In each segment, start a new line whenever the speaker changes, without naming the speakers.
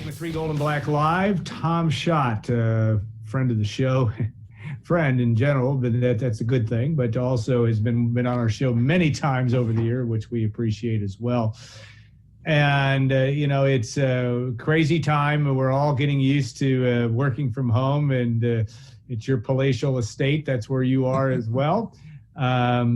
With Three Gold and Black Live, Tom Schott, friend of the show, friend in general, but that's a good thing, but also has been on our show many times over the year, which we appreciate as well. And, it's a crazy time. We're all getting used to working from home, and it's your palatial estate. That's where you are as well. It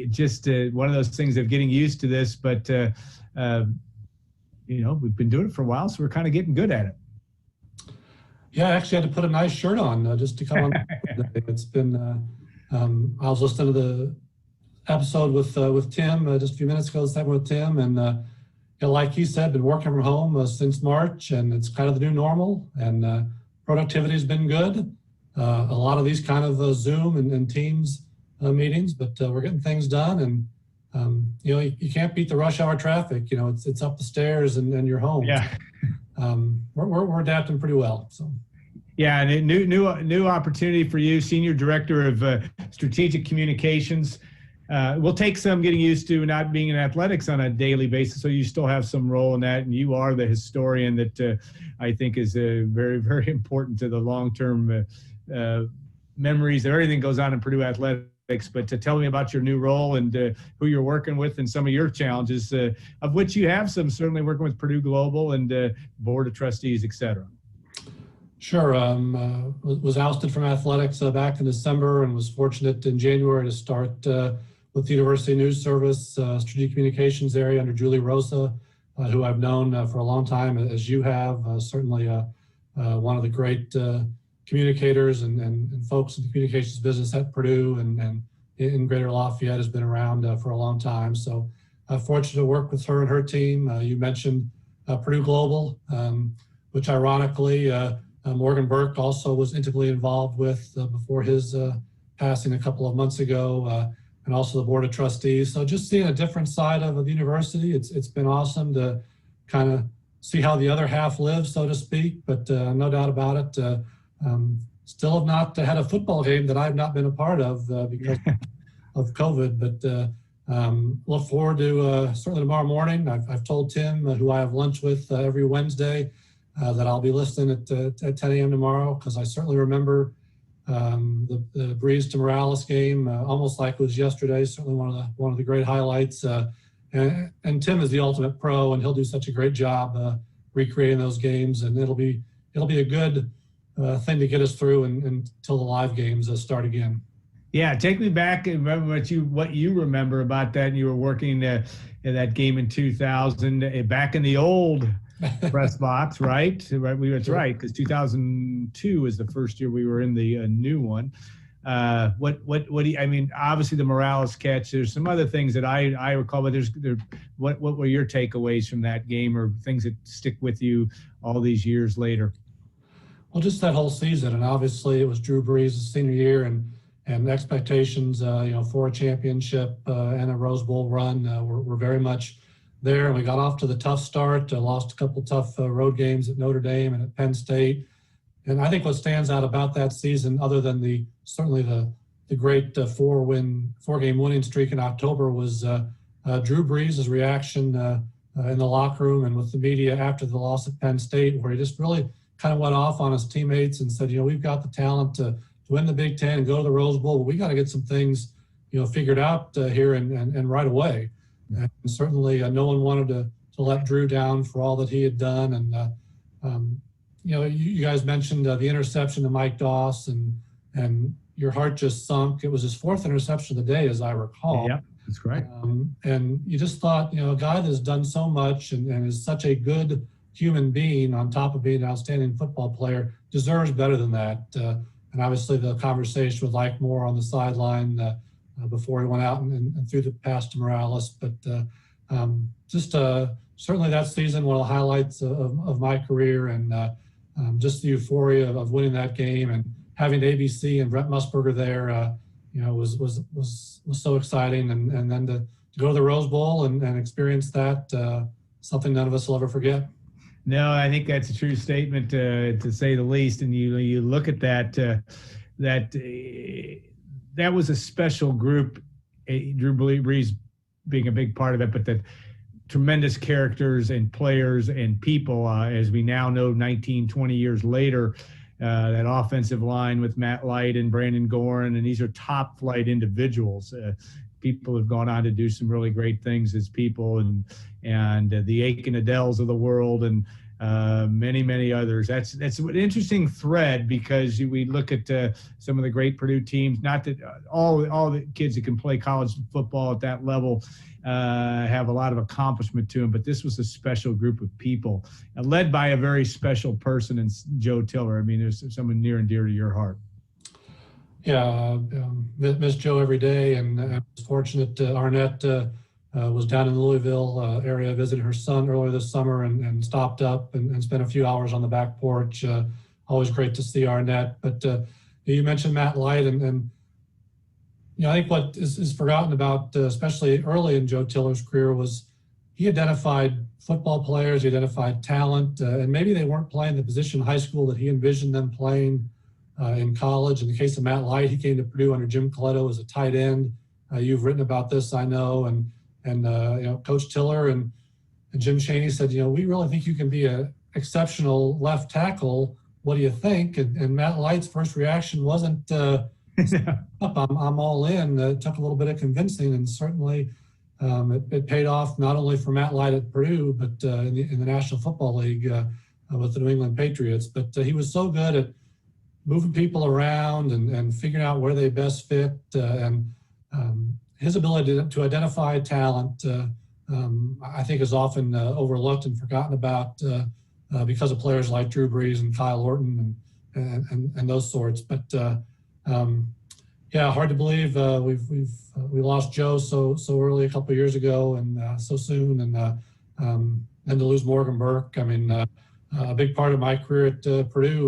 just one of those things of getting used to this, but we've been doing it for a while, so we're kind of getting good at it.
Yeah, I actually had to put a nice shirt on just to come on. It's been, I was listening to the episode with Tim just a few minutes ago, the segment with Tim, and like he said, been working from home since March, and it's kind of the new normal, and productivity has been good. A lot of these kind of Zoom and Teams meetings, but we're getting things done, and you can't beat the rush hour traffic. It's up the stairs and you're home.
Yeah.
We're adapting pretty well. So.
Yeah, and a new opportunity for you, Senior Director of Strategic Communications. We'll take some getting used to not being in athletics on a daily basis, so you still have some role in that, and you are the historian that I think is very, very important to the long-term memories of everything goes on in Purdue athletics. But to tell me about your new role and who you're working with and some of your challenges, of which you have some, certainly working with Purdue Global and Board of Trustees, et cetera.
Sure. Was ousted from athletics back in December, and was fortunate in January to start with the University News Service Strategic Communications area under Julie Rosa, who I've known for a long time, as you have. Certainly one of the great communicators and folks in the communications business at Purdue and in Greater Lafayette, has been around for a long time. So fortunate to work with her and her team. You mentioned Purdue Global, which ironically Morgan Burke also was intimately involved with before his passing a couple of months ago, and also the Board of Trustees. So just seeing a different side of the university, it's been awesome to kind of see how the other half lives, so to speak, but no doubt about it. Still have not had a football game that I've not been a part of because of COVID, but look forward to certainly tomorrow morning. I've told Tim, who I have lunch with every Wednesday, that I'll be listening at 10 a.m. tomorrow, because I certainly remember the Breeze to Morales game almost like it was yesterday. Certainly one of the great highlights. And Tim is the ultimate pro, and he'll do such a great job recreating those games, and it'll be a good thing to get us through until the live games start again.
Yeah, take me back and remember what you remember about that. And you were working in that game in 2000, back in the old press box, right? That's right, because 2002 was the first year we were in the new one. What do you, I mean, obviously the Morales catch, there's some other things that I recall, but what were your takeaways from that game, or things that stick with you all these years later?
Well, just that whole season, and obviously it was Drew Brees' senior year, and expectations, for a championship and a Rose Bowl run were very much there. And we got off to the tough start, lost a couple tough road games at Notre Dame and at Penn State. And I think what stands out about that season, other than certainly the great four-game winning streak in October, was Drew Brees' reaction in the locker room and with the media after the loss at Penn State, where he just really kind of went off on his teammates and said, we've got the talent to win the Big Ten and go to the Rose Bowl, but we got to get some things, figured out here and right away. And certainly no one wanted to let Drew down for all that he had done. And, you guys mentioned the interception to Mike Doss, and your heart just sunk. It was his fourth interception of the day, as I recall.
Yeah, that's right.
And you just thought, a guy that's done so much and is such a good human being, on top of being an outstanding football player, deserves better than that. And obviously the conversation with Mike Moore on the sideline before he went out and threw the pass to Morales. But certainly that season, one of the highlights of my career, and just the euphoria of winning that game and having ABC and Brent Musburger there, was so exciting. And then to go to the Rose Bowl and experience that, something none of us will ever forget.
No, I think that's a true statement, to say the least. And you look at that, that was a special group, Drew Brees being a big part of it, but that tremendous characters and players and people, as we now know 19, 20 years later. That offensive line with Matt Light and Brandon Gorin, and these are top flight individuals. People have gone on to do some really great things as people, and the Aiken Adells of the world, and many others. That's an interesting thread, because we look at some of the great Purdue teams. Not that all the kids that can play college football at that level have a lot of accomplishment to them, but this was a special group of people, led by a very special person in Joe Tiller. I mean, there's someone near and dear to your heart.
Yeah, miss Joe every day, and I was fortunate. Arnett was down in the Louisville area visiting her son earlier this summer, and stopped up and spent a few hours on the back porch. Always great to see Arnett. But you mentioned Matt Light, and I think what is forgotten about, especially early in Joe Tiller's career, was he identified football players, he identified talent, and maybe they weren't playing the position in high school that he envisioned them playing in college. In the case of Matt Light, he came to Purdue under Jim Coletto as a tight end. You've written about this, I know, and Coach Tiller and Jim Chaney said, we really think you can be an exceptional left tackle. What do you think? And Matt Light's first reaction wasn't, I'm all in. It took a little bit of convincing, and certainly it paid off not only for Matt Light at Purdue, but in the National Football League with the New England Patriots. But he was so good at moving people around and figuring out where they best fit, and his ability to identify talent, I think, is often overlooked and forgotten about because of players like Drew Brees and Kyle Orton and those sorts. But yeah, hard to believe we lost Joe so early a couple of years ago, and so soon, and then to lose Morgan Burke. I mean, a big part of my career at Purdue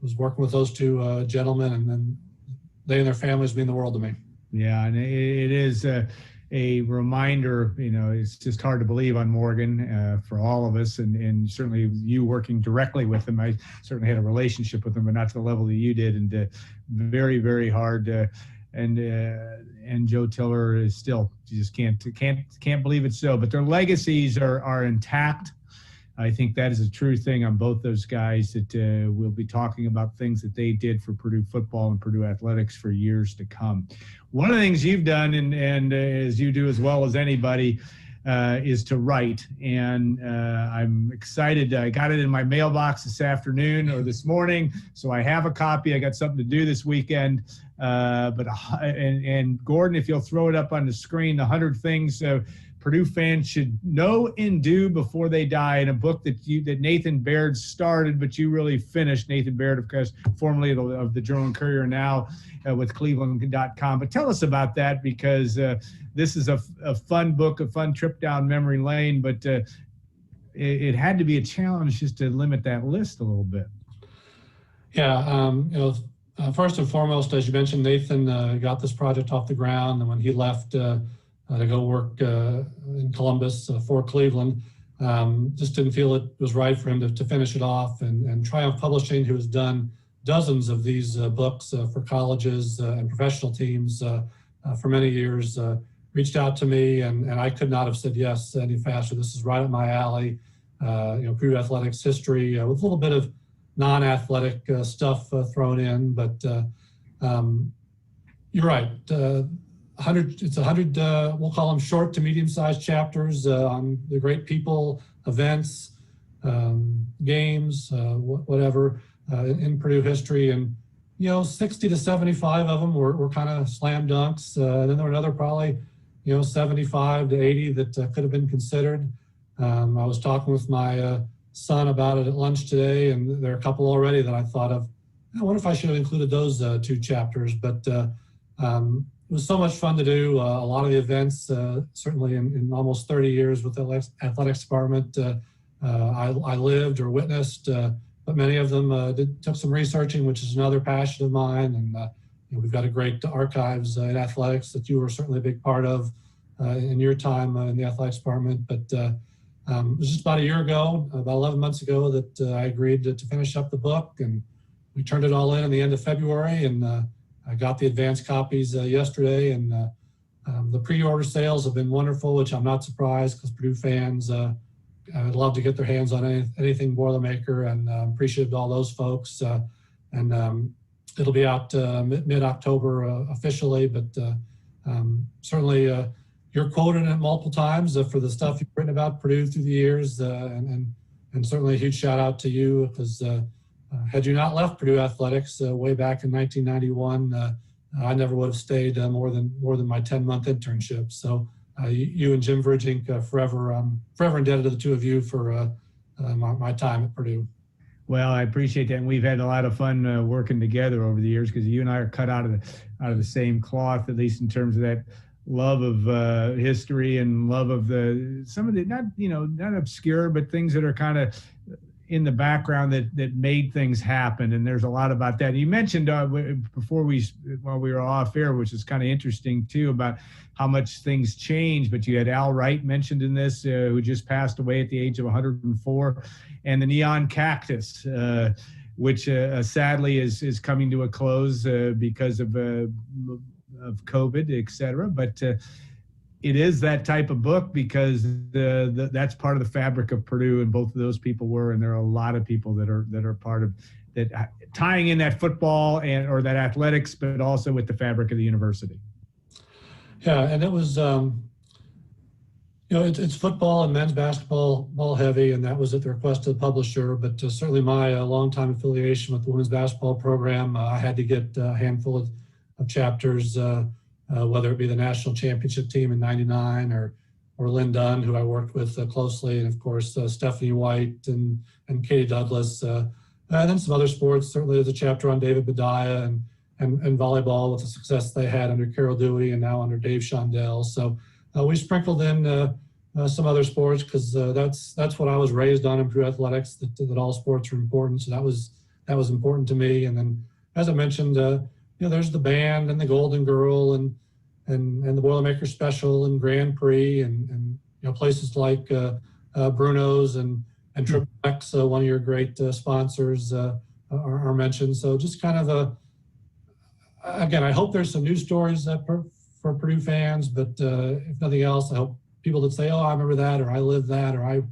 was working with those two gentlemen, and then they and their families mean the world to me. Yeah,
and it is a reminder. It's just hard to believe on Morgan for all of us, and certainly you working directly with him. I certainly had a relationship with him, but not to the level that you did, and very hard. And Joe Tiller is still, you just can't believe it. So, but their legacies are intact. I think that is a true thing on both those guys, that we'll be talking about things that they did for Purdue football and Purdue athletics for years to come. One of the things you've done, and as you do as well as anybody, is to write. And I'm excited. I got it in my mailbox this afternoon or this morning, so I have a copy. I got something to do this weekend. And Gordon, if you'll throw it up on the screen, the 100 things Purdue fans should know and do before they die, in a book that Nathan Baird started, but you really finished. Nathan Baird, of course, formerly of the Journal and Courier, now with Cleveland.com. But tell us about that, because this is a fun book, a fun trip down memory lane, but it had to be a challenge just to limit that list a little bit.
Yeah, first and foremost, as you mentioned, Nathan got this project off the ground, and when he left to go work in Columbus for Cleveland, just didn't feel it was right for him to finish it off. And Triumph Publishing, who has done dozens of these books for colleges and professional teams for many years, reached out to me, and I could not have said yes any faster. This is right up my alley. Purdue athletics history with a little bit of non-athletic stuff thrown in, but you're right. 100, we'll call them short to medium-sized chapters on the great people, events, games, whatever in Purdue history. And, 60 to 75 of them were kind of slam dunks. And then there were another probably, 75 to 80 that could have been considered. I was talking with my son about it at lunch today, and there are a couple already that I thought of. I wonder if I should have included those two chapters, but it was so much fun to do. A lot of the events, certainly in almost 30 years with the athletics department, I lived or witnessed, but many of them took some researching, which is another passion of mine. And we've got a great archives in athletics that you were certainly a big part of in your time in the athletics department. But it was just about a year ago, about 11 months ago, that I agreed to finish up the book, and we turned it all in the end of February, and I got the advanced copies yesterday, and The pre-order sales have been wonderful, which I'm not surprised because Purdue fans would love to get their hands on anything Boilermaker, and appreciate all those folks. It'll be out mid-October officially, but certainly you're quoted in it multiple times for the stuff you've written about Purdue through the years, and certainly a huge shout out to you, because had you not left Purdue Athletics way back in 1991, I never would have stayed more than my 10-month internship. So you and Jim Virgink, forever indebted to the two of you for my time at Purdue.
Well, I appreciate that, and we've had a lot of fun working together over the years, because you and I are cut out of the same cloth, at least in terms of that love of history and love of some of the not obscure, but things that are kind of in the background that made things happen. And there's a lot about that. You mentioned while we were off air, which is kind of interesting too, about how much things change. But you had Al Wright mentioned in this, who just passed away at the age of 104, and the Neon Cactus, which sadly is coming to a close because of COVID, et cetera. But it is that type of book, because that's part of the fabric of Purdue, and both of those people were, and there are a lot of people that are part of that, tying in that football or that athletics, but also with the fabric of the university.
Yeah, and it was, it's football and men's basketball ball heavy, and that was at the request of the publisher. But certainly my longtime affiliation with the women's basketball program, I had to get a handful of chapters. Whether it be the national championship team in '99 or Lynn Dunn, who I worked with closely, and of course Stephanie White and Katie Douglas, and then some other sports. Certainly there's a chapter on David Bedaya and volleyball, with the success they had under Carol Dewey and now under Dave Shondell. So we sprinkled in some other sports, because that's what I was raised on in Purdue Athletics, that all sports are important. So that was important to me. And then, as I mentioned, there's the band and the Golden Girl and the Boilermaker Special and Grand Prix and places like Bruno's and Triple X, one of your great sponsors, are mentioned. So just kind of again, I hope there's some news stories for Purdue fans, but if nothing else, I hope people that say, "Oh, I remember that," or "I lived that," or I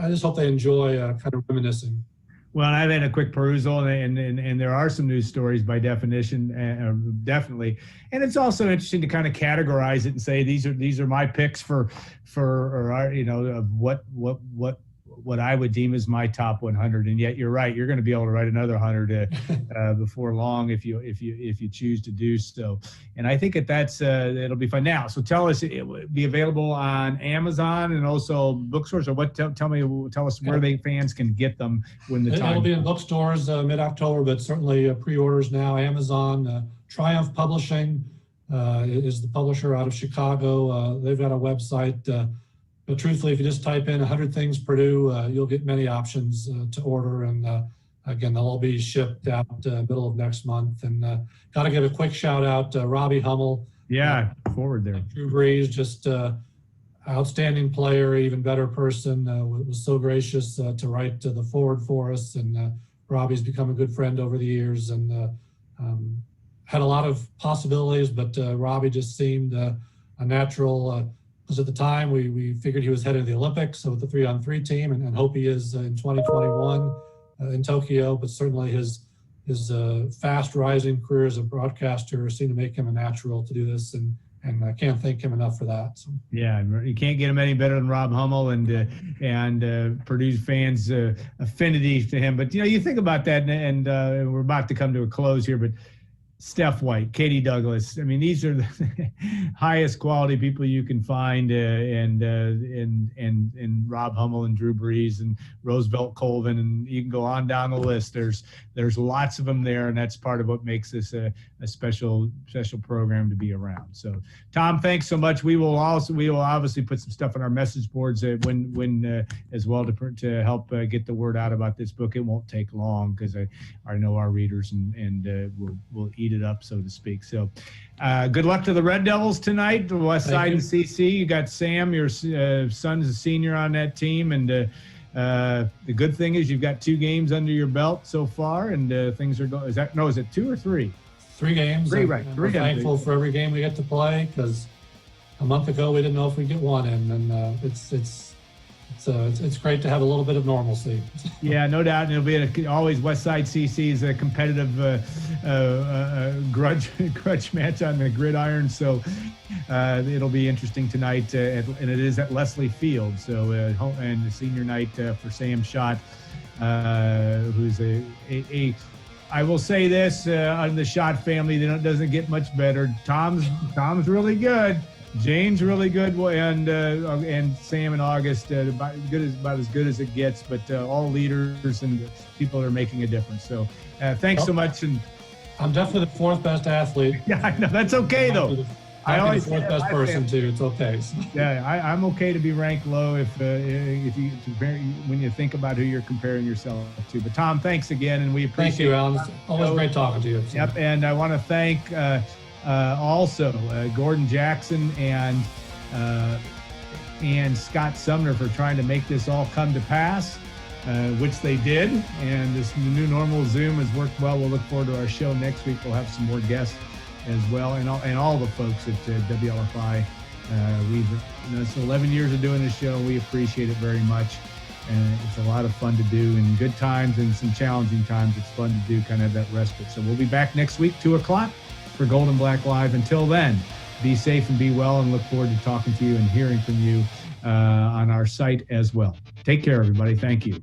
just hope they enjoy kind of reminiscing.
Well, I've had a quick perusal, and there are some news stories by definition, definitely. And it's also interesting to kind of categorize it and say these are my picks for of what I would deem as my top 100. And yet you're right, you're going to be able to write another 100 before long if you choose to do so. And I think that's it'll be fun. Now, so tell us, it will be available on Amazon and also bookstores, or what? Tell us where fans can get them when the time.
It'll be in bookstores mid-October, but certainly pre-orders now. Amazon, Triumph Publishing is the publisher out of Chicago. They've got a website. But truthfully, if you just type in 100 Things Purdue, you'll get many options to order. And again, they'll all be shipped out middle of next month. And got to give a quick shout out to Robbie Hummel.
Yeah, forward there.
Drew Brees, just outstanding player, even better person. Was so gracious to write the forward for us. And Robbie's become a good friend over the years, and had a lot of possibilities. But Robbie just seemed a natural. Because at the time we figured he was headed to the Olympics, so with the 3-on-3 team, and hope he is in 2021 in Tokyo. But certainly his fast rising career as a broadcaster seemed to make him a natural to do this, and I can't thank him enough for that. So.
Yeah, you can't get him any better than Rob Hummel and Purdue fans' affinity to him. But you think about that, and we're about to come to a close here, but. Steph White, Katie Douglas. I mean, these are the highest quality people you can find, and Rob Hummel and Drew Brees and Roosevelt Colvin, and you can go on down the list. There's lots of them there, and that's part of what makes this a special program to be around. So, Tom, thanks so much. We will obviously put some stuff on our message boards when as well to help get the word out about this book. It won't take long, because I know our readers and we'll eat it up, so to speak. So good luck to the Red Devils tonight, the West Side and CC. You got Sam, your son's a senior on that team, and the good thing is you've got 2 games under your belt so far, and things are going. Is it 2 or 3?
3 games.
3, right.
We're thankful for every game we get to play, because a month ago, we didn't know if we'd get one in, and it's great to have a little bit of normalcy.
Yeah, no doubt. And it'll be always West Side CC is a competitive grudge match on the gridiron. So it'll be interesting tonight, and it is at Leslie Field. So and the senior night for Sam Schott, who's I will say this on the Schott family, doesn't get much better. Tom's really good. Jane's really good, and Sam and August about as good as it gets. But all leaders and people are making a difference. So thanks so much. And
I'm definitely the fourth best athlete.
Yeah, I know that's okay though.
I always the fourth best person too. It's okay.
Yeah, I'm okay to be ranked low if you compare, when you think about who you're comparing yourself to. But Tom, thanks again, and we appreciate.
Thank you, Alan. It's always great talking to you.
Yep, and I want to thank also Gordon Jackson and Scott Sumner for trying to make this all come to pass, which they did. And this new normal Zoom has worked well. We'll look forward to our show next week. We'll have some more guests as well, and all the folks at WLFI. It's 11 years of doing this show. We appreciate it very much, and it's a lot of fun to do. In good times and some challenging times, it's fun to do, kind of have that respite. So we'll be back next week, 2 o'clock for Gold and Black Live. Until then, be safe and be well, and look forward to talking to you and hearing from you on our site as well. Take care, everybody. Thank you.